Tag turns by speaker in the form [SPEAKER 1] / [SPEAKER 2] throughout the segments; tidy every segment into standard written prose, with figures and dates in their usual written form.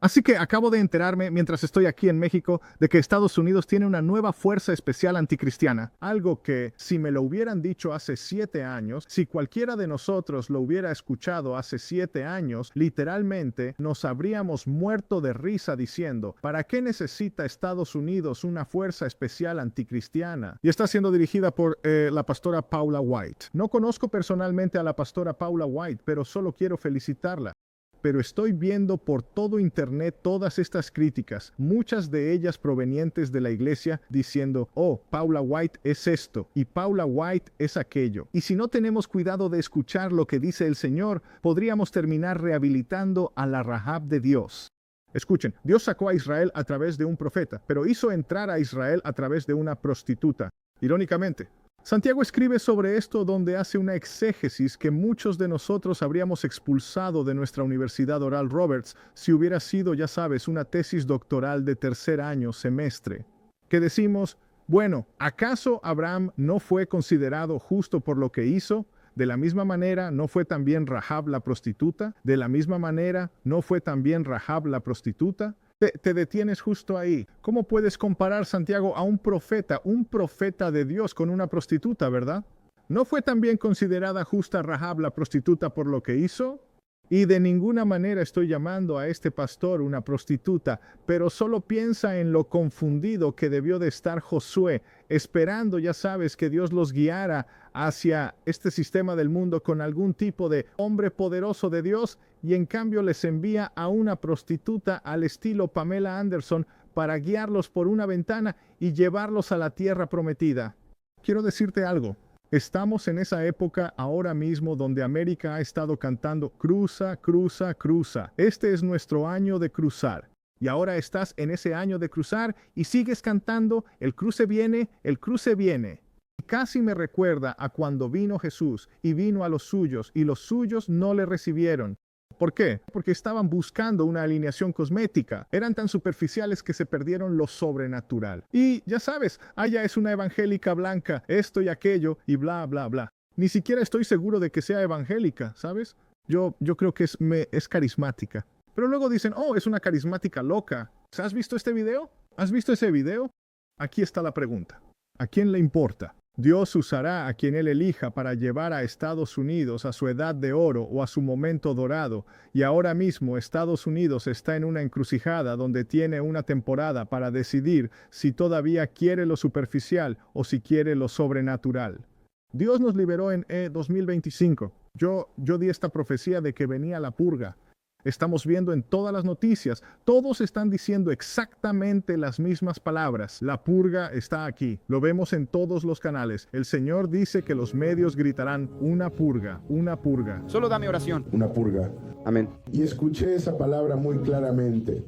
[SPEAKER 1] Así que acabo de enterarme, mientras estoy aquí en México, de que Estados Unidos tiene una nueva fuerza especial anticristiana. Algo que, si me lo hubieran dicho hace 7 años, si cualquiera de nosotros lo hubiera escuchado hace 7 años, literalmente nos habríamos muerto de risa diciendo, ¿para qué necesita Estados Unidos una fuerza especial anticristiana? Y está siendo dirigida por la pastora Paula White. No conozco personalmente a la pastora Paula White, pero solo quiero felicitarla. Pero estoy viendo por todo internet todas estas críticas, muchas de ellas provenientes de la iglesia, diciendo, oh, Paula White es esto y Paula White es aquello. Y si no tenemos cuidado de escuchar lo que dice el Señor, podríamos terminar rehabilitando a la Rahab de Dios. Escuchen, Dios sacó a Israel a través de un profeta, pero hizo entrar a Israel a través de una prostituta. Irónicamente, Santiago escribe sobre esto donde hace una exégesis que muchos de nosotros habríamos expulsado de nuestra Universidad Oral Roberts si hubiera sido, ya sabes, una tesis doctoral de 3er año semestre. Que decimos, bueno, ¿acaso Abraham no fue considerado justo por lo que hizo? De la misma manera, ¿no fue también Rahab la prostituta? De la misma manera, ¿no fue también Rahab la prostituta? Te detienes justo ahí. ¿Cómo puedes comparar, Santiago, a un profeta de Dios con una prostituta, verdad? ¿No fue también considerada justa Rahab la prostituta por lo que hizo? Y de ninguna manera estoy llamando a este pastor una prostituta, pero solo piensa en lo confundido que debió de estar Josué, esperando, ya sabes, que Dios los guiara hacia este sistema del mundo con algún tipo de hombre poderoso de Dios, y en cambio les envía a una prostituta al estilo Pamela Anderson para guiarlos por una ventana y llevarlos a la tierra prometida. Quiero decirte algo. Estamos en esa época ahora mismo donde América ha estado cantando cruza, cruza, cruza. Este es nuestro año de cruzar. Y ahora estás en ese año de cruzar y sigues cantando el cruce viene, el cruce viene. Y casi me recuerda a cuando vino Jesús y vino a los suyos y los suyos no le recibieron. ¿Por qué? Porque estaban buscando una alineación cosmética. Eran tan superficiales que se perdieron lo sobrenatural. Y ya sabes, ella es una evangélica blanca, esto y aquello, y bla, bla, bla. Ni siquiera estoy seguro de que sea evangélica, ¿sabes? Yo creo que es carismática. Pero luego dicen, oh, es una carismática loca. ¿Has visto este video? ¿Has visto ese video? Aquí está la pregunta. ¿A quién le importa? Dios usará a quien Él elija para llevar a Estados Unidos a su edad de oro o a su momento dorado, y ahora mismo Estados Unidos está en una encrucijada donde tiene una temporada para decidir si todavía quiere lo superficial o si quiere lo sobrenatural. Dios nos liberó en 2025. Yo di esta profecía de que venía la purga. Estamos viendo en todas las noticias, todos están diciendo exactamente las mismas palabras. La purga está aquí. Lo vemos en todos los canales. El Señor dice que los medios gritarán una purga, una purga.
[SPEAKER 2] Solo dame oración.
[SPEAKER 3] Una purga.
[SPEAKER 2] Amén.
[SPEAKER 3] Y escuché esa palabra muy claramente.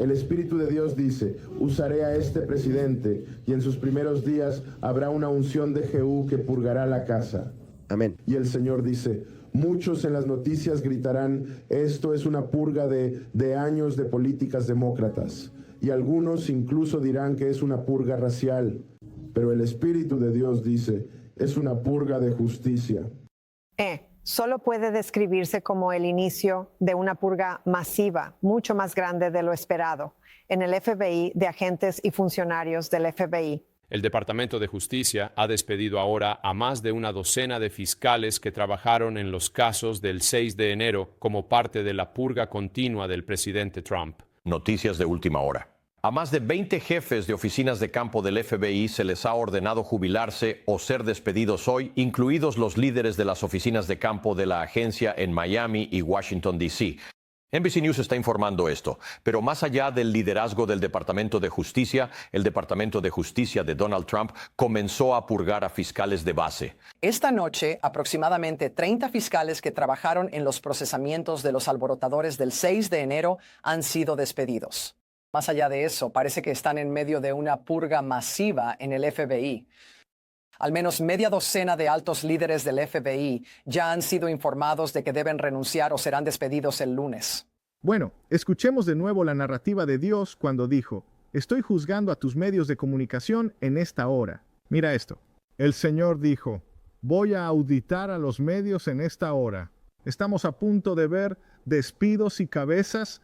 [SPEAKER 3] El Espíritu de Dios dice, usaré a este presidente y en sus primeros días habrá una unción de Jehú que purgará la casa.
[SPEAKER 2] Amén.
[SPEAKER 3] Y el Señor dice, muchos en las noticias gritarán, esto es una purga de años de políticas demócratas. Y algunos incluso dirán que es una purga racial. Pero el Espíritu de Dios dice, es una purga de justicia.
[SPEAKER 4] Solo puede describirse como el inicio de una purga masiva, mucho más grande de lo esperado, en el FBI, de agentes y funcionarios del FBI.
[SPEAKER 5] El Departamento de Justicia ha despedido ahora a más de una docena de fiscales que trabajaron en los casos del 6 de enero como parte de la purga continua del presidente Trump.
[SPEAKER 6] Noticias de última hora. A más de 20 jefes de oficinas de campo del FBI se les ha ordenado jubilarse o ser despedidos hoy, incluidos los líderes de las oficinas de campo de la agencia en Miami y Washington, D.C. NBC News está informando esto, pero más allá del liderazgo del Departamento de Justicia, el Departamento de Justicia de Donald Trump comenzó a purgar a fiscales de base.
[SPEAKER 7] Esta noche, aproximadamente 30 fiscales que trabajaron en los procesamientos de los alborotadores del 6 de enero han sido despedidos. Más allá de eso, parece que están en medio de una purga masiva en el FBI. Al menos media docena de altos líderes del FBI ya han sido informados de que deben renunciar o serán despedidos el lunes.
[SPEAKER 1] Bueno, escuchemos de nuevo la narrativa de Dios cuando dijo, estoy juzgando a tus medios de comunicación en esta hora. Mira esto. El Señor dijo, voy a auditar a los medios en esta hora. Estamos a punto de ver despidos y cabezas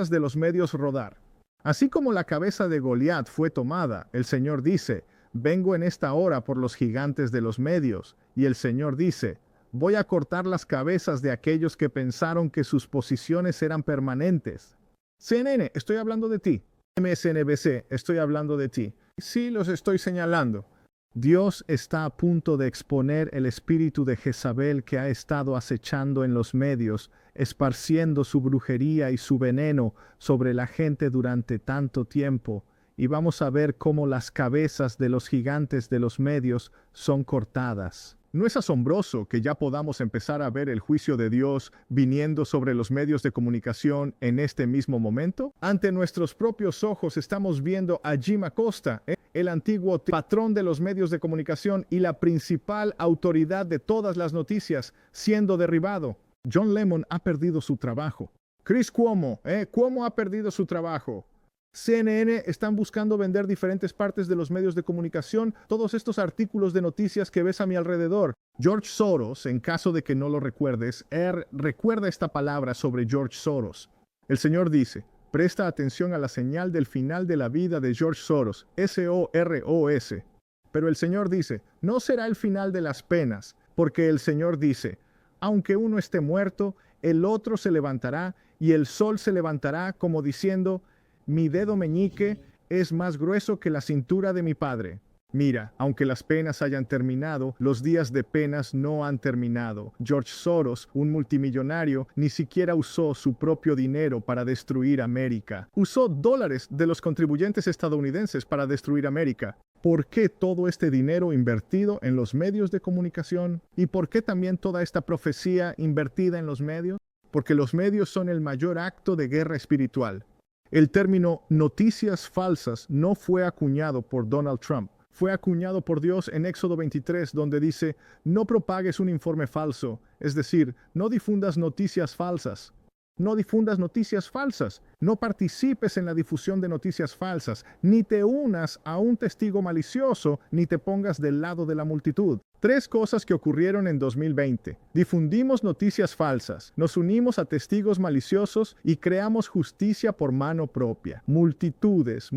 [SPEAKER 1] de los medios rodar. Así como la cabeza de Goliat fue tomada, el Señor dice, vengo en esta hora por los gigantes de los medios. Y el Señor dice, voy a cortar las cabezas de aquellos que pensaron que sus posiciones eran permanentes. CNN, estoy hablando de ti. MSNBC, estoy hablando de ti. Sí, los estoy señalando. Dios está a punto de exponer el espíritu de Jezabel que ha estado acechando en los medios, esparciendo su brujería y su veneno sobre la gente durante tanto tiempo, y vamos a ver cómo las cabezas de los gigantes de los medios son cortadas. ¿No es asombroso que ya podamos empezar a ver el juicio de Dios viniendo sobre los medios de comunicación en este mismo momento? Ante nuestros propios ojos estamos viendo a Jim Acosta, el antiguo patrón de los medios de comunicación y la principal autoridad de todas las noticias, siendo derribado. John Lemon ha perdido su trabajo. Chris Cuomo, Cuomo ha perdido su trabajo. CNN están buscando vender diferentes partes de los medios de comunicación, todos estos artículos de noticias que ves a mi alrededor. George Soros, en caso de que no lo recuerdes, recuerda esta palabra sobre George Soros. El Señor dice, presta atención a la señal del final de la vida de George Soros, S-O-R-O-S. Pero el Señor dice, no será el final de las penas, porque el Señor dice, aunque uno esté muerto, el otro se levantará y el sol se levantará como diciendo, mi dedo meñique es más grueso que la cintura de mi padre. Mira, aunque las penas hayan terminado, los días de penas no han terminado. George Soros, un multimillonario, ni siquiera usó su propio dinero para destruir América. Usó dólares de los contribuyentes estadounidenses para destruir América. ¿Por qué todo este dinero invertido en los medios de comunicación? ¿Y por qué también toda esta profecía invertida en los medios? Porque los medios son el mayor acto de guerra espiritual. El término noticias falsas no fue acuñado por Donald Trump. Fue acuñado por Dios en Éxodo 23, donde dice, no propagues un informe falso, es decir, no difundas noticias falsas. No difundas noticias falsas, no participes en la difusión de noticias falsas, ni te unas a un testigo malicioso, ni te pongas del lado de la multitud. 3 cosas que ocurrieron en 2020. Difundimos noticias falsas, nos unimos a testigos maliciosos y creamos justicia por mano propia. Multitudes,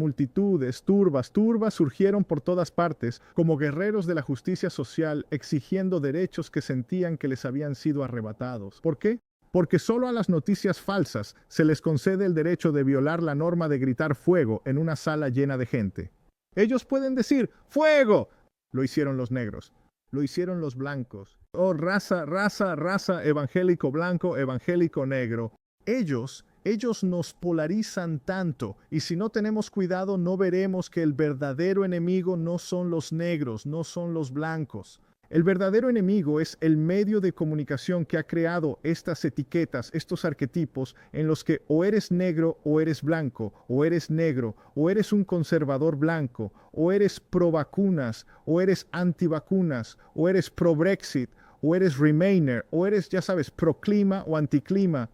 [SPEAKER 1] turbas surgieron por todas partes como guerreros de la justicia social exigiendo derechos que sentían que les habían sido arrebatados. ¿Por qué? Porque solo a las noticias falsas se les concede el derecho de violar la norma de gritar fuego en una sala llena de gente. Ellos pueden decir ¡fuego! Lo hicieron los negros. Lo hicieron los blancos. Oh, raza, evangélico blanco, evangélico negro. Ellos nos polarizan tanto, y si no tenemos cuidado no veremos que el verdadero enemigo no son los negros, no son los blancos. El verdadero enemigo es el medio de comunicación que ha creado estas etiquetas, estos arquetipos en los que o eres negro o eres blanco, o eres negro, o eres un conservador blanco, o eres pro vacunas, o eres antivacunas, o eres pro Brexit, o eres Remainer, o eres, ya sabes, pro clima o anticlima.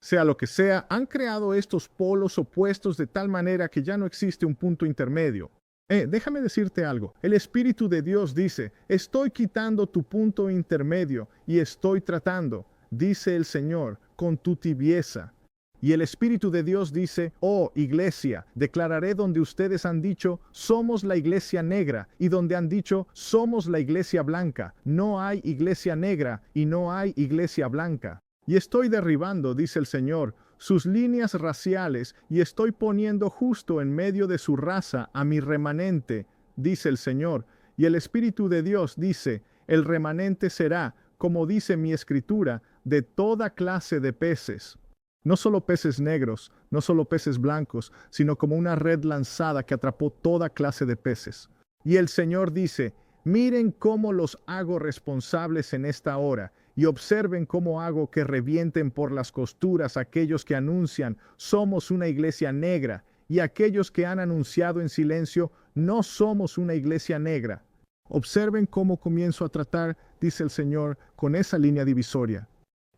[SPEAKER 1] Sea lo que sea, han creado estos polos opuestos de tal manera que ya no existe un punto intermedio. Déjame decirte algo. El Espíritu de Dios dice, estoy quitando tu punto intermedio y estoy tratando, dice el Señor, con tu tibieza. Y el Espíritu de Dios dice, oh iglesia, declararé donde ustedes han dicho, somos la iglesia negra, y donde han dicho, somos la iglesia blanca. No hay iglesia negra y no hay iglesia blanca. Y estoy derribando, dice el Señor, sus líneas raciales y estoy poniendo justo en medio de su raza a mi remanente, dice el Señor. Y el Espíritu de Dios dice, el remanente será, como dice mi escritura, de toda clase de peces. No solo peces negros, no solo peces blancos, sino como una red lanzada que atrapó toda clase de peces. Y el Señor dice, miren cómo los hago responsables en esta hora, y observen cómo hago que revienten por las costuras aquellos que anuncian, somos una iglesia negra, y aquellos que han anunciado en silencio, no somos una iglesia negra. Observen cómo comienzo a tratar, dice el Señor, con esa línea divisoria.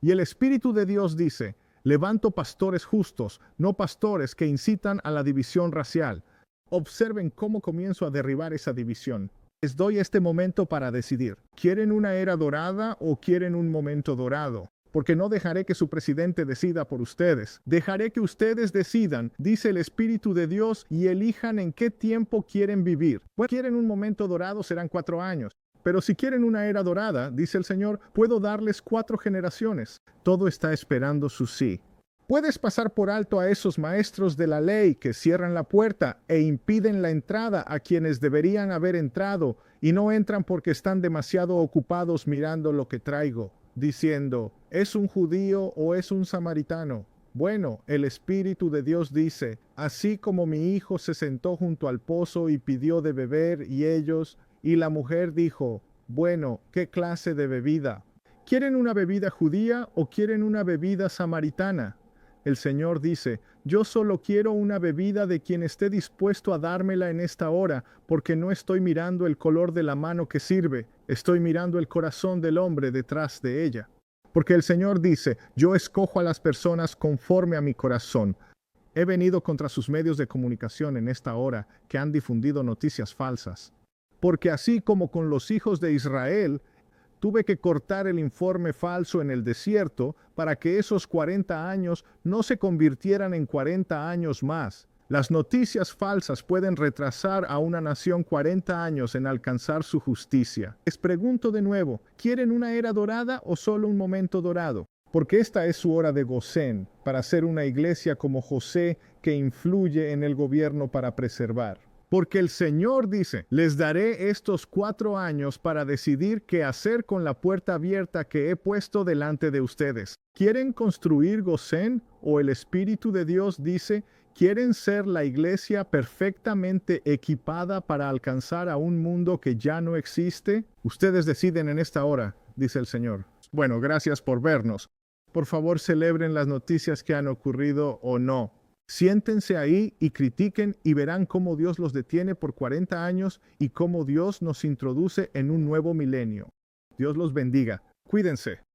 [SPEAKER 1] Y el Espíritu de Dios dice, levanto pastores justos, no pastores que incitan a la división racial. Observen cómo comienzo a derribar esa división. Les doy este momento para decidir. ¿Quieren una era dorada o quieren un momento dorado? porque no dejaré que su presidente decida por ustedes. Dejaré que ustedes decidan, dice el Espíritu de Dios, y elijan en qué tiempo quieren vivir. Si quieren un momento dorado, serán 4 años. Pero si quieren una era dorada, dice el Señor, puedo darles 4 generaciones. Todo está esperando su sí. Puedes pasar por alto a esos maestros de la ley que cierran la puerta e impiden la entrada a quienes deberían haber entrado y no entran porque están demasiado ocupados mirando lo que traigo, diciendo, ¿es un judío o es un samaritano? Bueno, el Espíritu de Dios dice, así como mi hijo se sentó junto al pozo y pidió de beber y la mujer dijo, bueno, ¿qué clase de bebida? ¿Quieren una bebida judía o quieren una bebida samaritana? El Señor dice, yo solo quiero una bebida de quien esté dispuesto a dármela en esta hora, porque no estoy mirando el color de la mano que sirve, estoy mirando el corazón del hombre detrás de ella. Porque el Señor dice, yo escojo a las personas conforme a mi corazón. He venido contra sus medios de comunicación en esta hora que han difundido noticias falsas. Porque así como con los hijos de Israel, tuve que cortar el informe falso en el desierto para que esos 40 años no se convirtieran en 40 años más. Las noticias falsas pueden retrasar a una nación 40 años en alcanzar su justicia. Les pregunto de nuevo, ¿quieren una era dorada o solo un momento dorado? Porque esta es su hora de Gosén, para ser una iglesia como José que influye en el gobierno para preservar. Porque el Señor dice, les daré estos 4 años para decidir qué hacer con la puerta abierta que he puesto delante de ustedes. ¿Quieren construir Gosén? O el Espíritu de Dios dice, ¿quieren ser la iglesia perfectamente equipada para alcanzar a un mundo que ya no existe? Ustedes deciden en esta hora, dice el Señor. Bueno, gracias por vernos. Por favor, celebren las noticias que han ocurrido o no. Siéntense ahí y critiquen y verán cómo Dios los detiene por 40 años y cómo Dios nos introduce en un nuevo milenio. Dios los bendiga. Cuídense.